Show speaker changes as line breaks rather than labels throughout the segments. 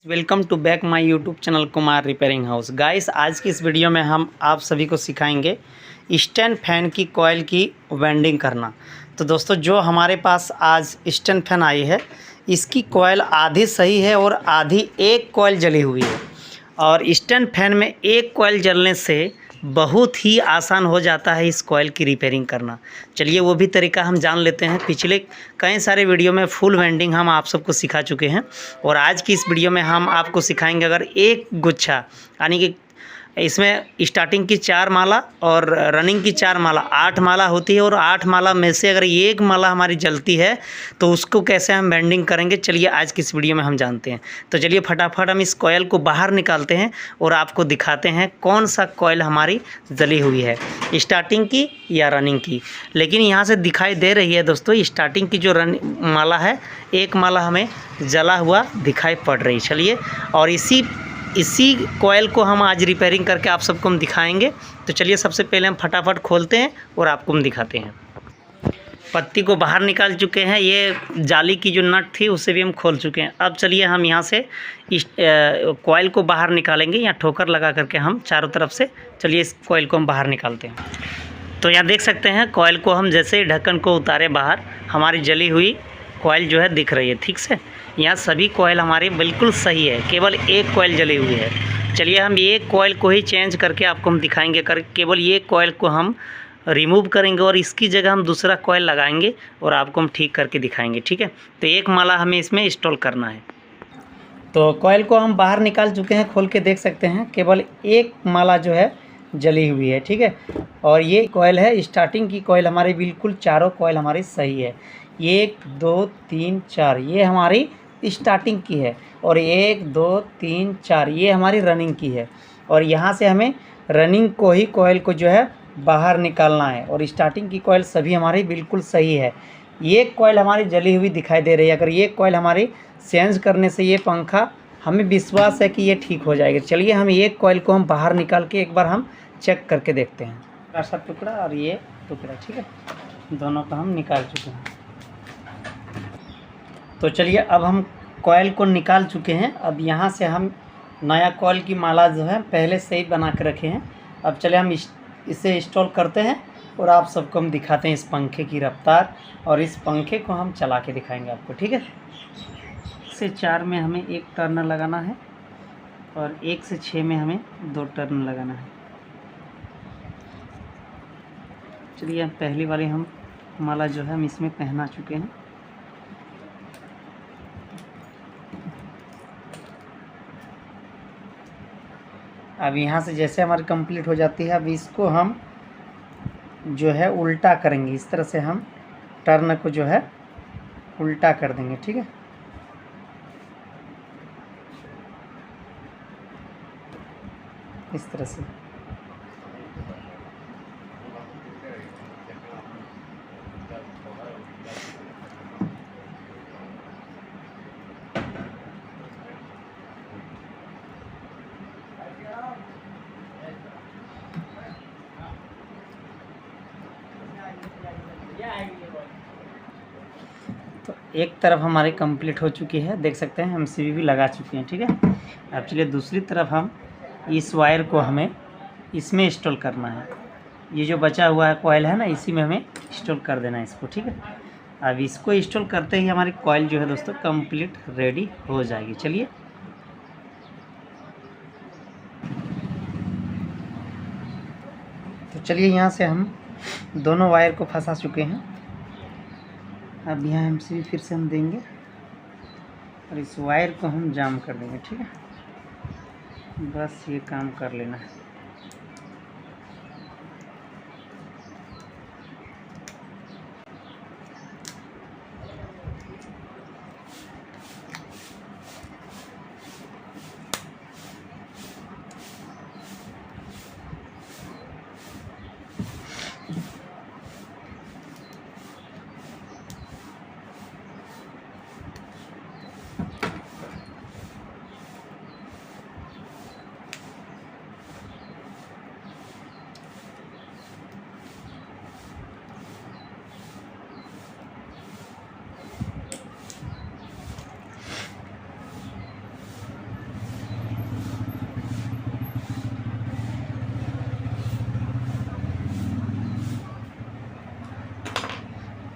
Welcome to back my YouTube channel Kumar repairing house. Guys, आज की इस वीडियो में हम आप सभी को सिखाएंगे स्टैंड फैन की कॉइल की वेल्डिंग करना। तो दोस्तों, जो हमारे पास आज स्टैंड फैन आई है, इसकी कॉइल आधी सही है और आधी एक कॉइल जली हुई है। और स्टैंड फैन में एक कॉइल जलने से बहुत ही आसान हो जाता है इस कॉइल की रिपेयरिंग करना। चलिए वो भी तरीका हम जान लेते हैं। पिछले कई सारे वीडियो में फुल वेल्डिंग हम आप सबको सिखा चुके हैं और आज की इस वीडियो में हम आपको सिखाएंगे अगर एक गुच्छा, यानी कि इसमें स्टार्टिंग की 4 माला और रनिंग की 4 माला 8 माला होती है, और 8 माला में से अगर एक माला हमारी जलती है तो उसको कैसे हम बेंडिंग करेंगे, चलिए आज की इस वीडियो में हम जानते हैं। तो चलिए फटाफट हम इस कॉइल को बाहर निकालते हैं और आपको दिखाते हैं कौन सा कॉइल हमारी जली हुई है, स्टार्टिंग की या रनिंग की। लेकिन यहाँ से दिखाई दे रही है दोस्तों, स्टार्टिंग की जो माला है, एक माला हमें जला हुआ दिखाई पड़ रही। चलिए, और इसी कॉइल को हम आज रिपेयरिंग करके आप सबको हम दिखाएंगे। तो चलिए सबसे पहले हम फटाफट खोलते हैं और आपको हम दिखाते हैं। पत्ती को बाहर निकाल चुके हैं, ये जाली की जो नट थी उसे भी हम खोल चुके हैं। अब चलिए हम यहाँ से इस कॉइल को बाहर निकालेंगे, यहाँ ठोकर लगा करके हम चारों तरफ से। चलिए इस कॉइल को हम बाहर निकालते हैं। तो यहाँ देख सकते हैं कॉइल को हम जैसे ही ढक्कन को उतारे बाहर, हमारी जली हुई कॉइल जो है दिख रही है। ठीक से यहाँ सभी कॉइल हमारी बिल्कुल सही है, केवल एक कॉइल जली हुई है। चलिए हम ये कॉइल को ही चेंज करके आपको हम दिखाएंगे। केवल ये कॉइल को हम रिमूव करेंगे और इसकी जगह हम दूसरा कॉइल लगाएंगे और आपको हम ठीक करके दिखाएंगे। ठीक है, तो एक माला हमें इसमें इंस्टॉल करना है। तो कॉइल को हम बाहर निकाल चुके हैं, खोल के देख सकते हैं केवल एक माला जो है जली हुई है। ठीक है, और ये कॉइल है स्टार्टिंग की कॉइल हमारी, बिल्कुल चारों कॉइल हमारी सही है। 1 2 3 4 ये हमारी स्टार्टिंग की है, और 1 2 3 4 ये हमारी रनिंग की है। और यहाँ से हमें रनिंग को ही कॉइल को जो है बाहर निकालना है, और स्टार्टिंग की कॉइल सभी हमारी बिल्कुल सही है। ये कॉइल हमारी जली हुई दिखाई दे रही है। अगर ये कॉइल हमारी चेंज करने से ये पंखा, हमें विश्वास है कि ये ठीक हो जाएगा। चलिए हम एक कॉइल को हम बाहर निकाल के एक बार हम चेक करके देखते हैं। ऐसा टुकड़ा और ये टुकड़ा, ठीक है, दोनों को हम निकाल चुके हैं। तो चलिए अब हम कॉइल को निकाल चुके हैं। अब यहाँ से हम नया कॉइल की माला जो है पहले से ही बना के रखे हैं। अब चलिए हम इसे इंस्टॉल करते हैं और आप सबको हम दिखाते हैं इस पंखे की रफ्तार, और इस पंखे को हम चला के दिखाएंगे आपको। ठीक है, 1 से 4 में हमें 1 टर्न लगाना है और 1 से 6 में हमें 2 टर्न लगाना है। चलिए पहली वाली हम माला जो है हम इसमें पहना चुके हैं। अब यहाँ से जैसे हमारी कंप्लीट हो जाती है, अब इसको हम जो है उल्टा करेंगे। इस तरह से हम टर्न को जो है उल्टा कर देंगे। ठीक है, इस तरह से। तो एक तरफ हमारी कंप्लीट हो चुकी है, देख सकते हैं हम सीवी भी लगा चुके हैं। ठीक है, अब चलिए दूसरी तरफ हम इस वायर को हमें इसमें इंस्टॉल करना है। ये जो बचा हुआ है कॉइल है ना, इसी में हमें इंस्टॉल कर देना है इसको। ठीक है, अब इसको इंस्टॉल करते ही हमारी कॉइल जो है दोस्तों कंप्लीट रेडी हो जाएगी। चलिए तो चलिए यहाँ से हम दोनों वायर को फंसा चुके हैं। अब यहाँ एमसीबी फिर से हम देंगे और इस वायर को हम जाम कर देंगे। ठीक है, बस ये काम कर लेना है।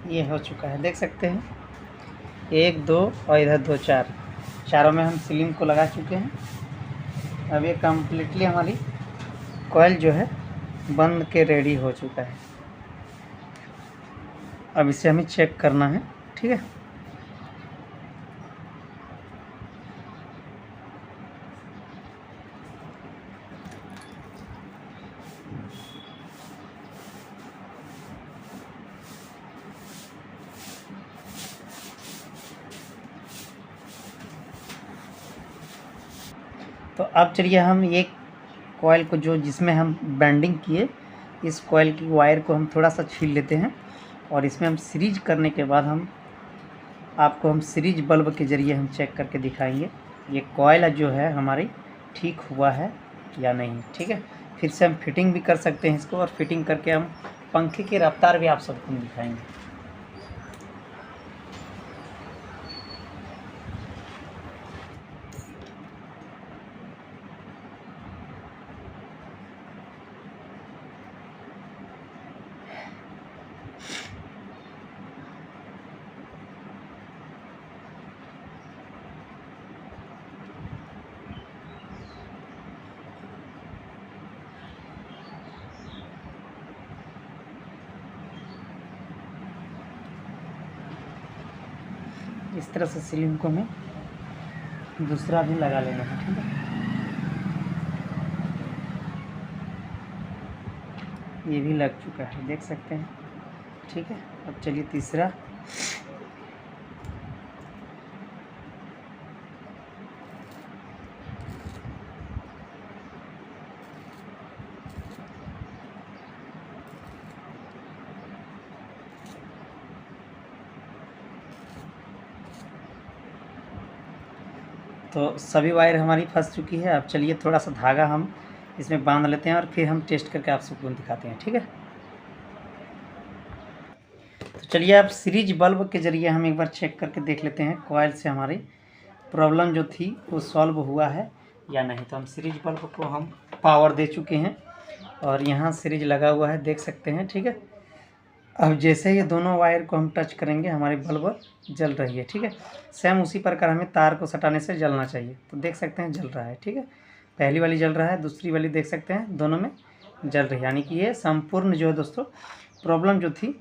ये हो चुका है, देख सकते हैं 1 2 और इधर 2 4, चारों में हम सीलिंग को लगा चुके हैं। अब ये कम्प्लीटली हमारी कॉइल जो है बन के रेडी हो चुका है। अब इसे हमें चेक करना है, ठीक है। तो अब चलिए हम ये कॉइल को जो जिसमें हम बैंडिंग किए, इस कॉइल की वायर को हम थोड़ा सा छील लेते हैं और इसमें हम सीरीज करने के बाद आपको हम सीरीज बल्ब के ज़रिए हम चेक करके दिखाएंगे ये कॉइल जो है हमारी ठीक हुआ है या नहीं, ठीक है। फिर से हम फिटिंग भी कर सकते हैं इसको, और फिटिंग करके हम पंखे की रफ्तार भी आप सबको दिखाएंगे। इस तरह से सीलिंग को हमें दूसरा भी लगा लेना है, ठीक है। ये भी लग चुका है, देख सकते हैं, ठीक है। अब चलिए तीसरा। तो सभी वायर हमारी फंस चुकी है। अब चलिए थोड़ा सा धागा हम इसमें बांध लेते हैं और फिर हम टेस्ट करके आप सबको दिखाते हैं, ठीक है। तो चलिए अब सीरीज बल्ब के ज़रिए हम एक बार चेक करके देख लेते हैं कॉइल से हमारी प्रॉब्लम जो थी वो सॉल्व हुआ है या नहीं। तो हम सीरीज बल्ब को हम पावर दे चुके हैं और यहाँ सीरीज लगा हुआ है, देख सकते हैं, ठीक है। अब जैसे ये दोनों वायर को हम टच करेंगे हमारी बल्ब जल रही है, ठीक है। सेम उसी प्रकार हमें तार को सटाने से जलना चाहिए। तो देख सकते हैं जल रहा है, ठीक है। पहली वाली जल रहा है, दूसरी वाली देख सकते हैं दोनों में जल रही है, यानी कि ये संपूर्ण जो है दोस्तों प्रॉब्लम जो थी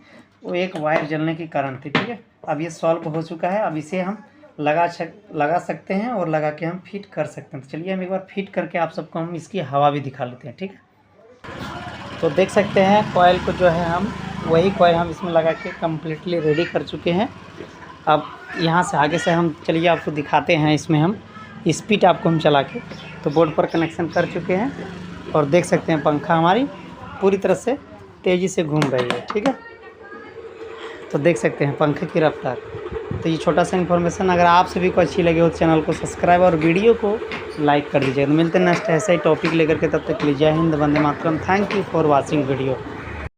वो एक वायर जलने के कारण थी, ठीक है। अब ये सॉल्व हो चुका है। अब इसे हम लगा सकते हैं और लगा के हम फिट कर सकते हैं। तो चलिए हम एक बार फिट करके आप सबको हम इसकी हवा भी दिखा लेते हैं, ठीक है। तो देख सकते हैं कॉइल को जो है हम वही कॉइल हम इसमें लगा के कम्प्लीटली रेडी कर चुके हैं। अब यहाँ से आगे से हम चलिए आपको दिखाते हैं। इसमें हम स्पीड आपको हम चला के तो बोर्ड पर कनेक्शन कर चुके हैं और देख सकते हैं पंखा हमारी पूरी तरह से तेज़ी से घूम रही है, ठीक है। तो देख सकते हैं पंखे की रफ्तार। तो ये छोटा सा इन्फॉर्मेशन अगर आप सभी को अच्छी लगी हो तो चैनल को सब्सक्राइब और वीडियो को लाइक कर दीजिएगा। तो मिलते हैं नेक्स्ट ऐसा ही टॉपिक लेकर के, तब तक के लिए जय हिंद, वंदे मातरम। Thank you for watching video.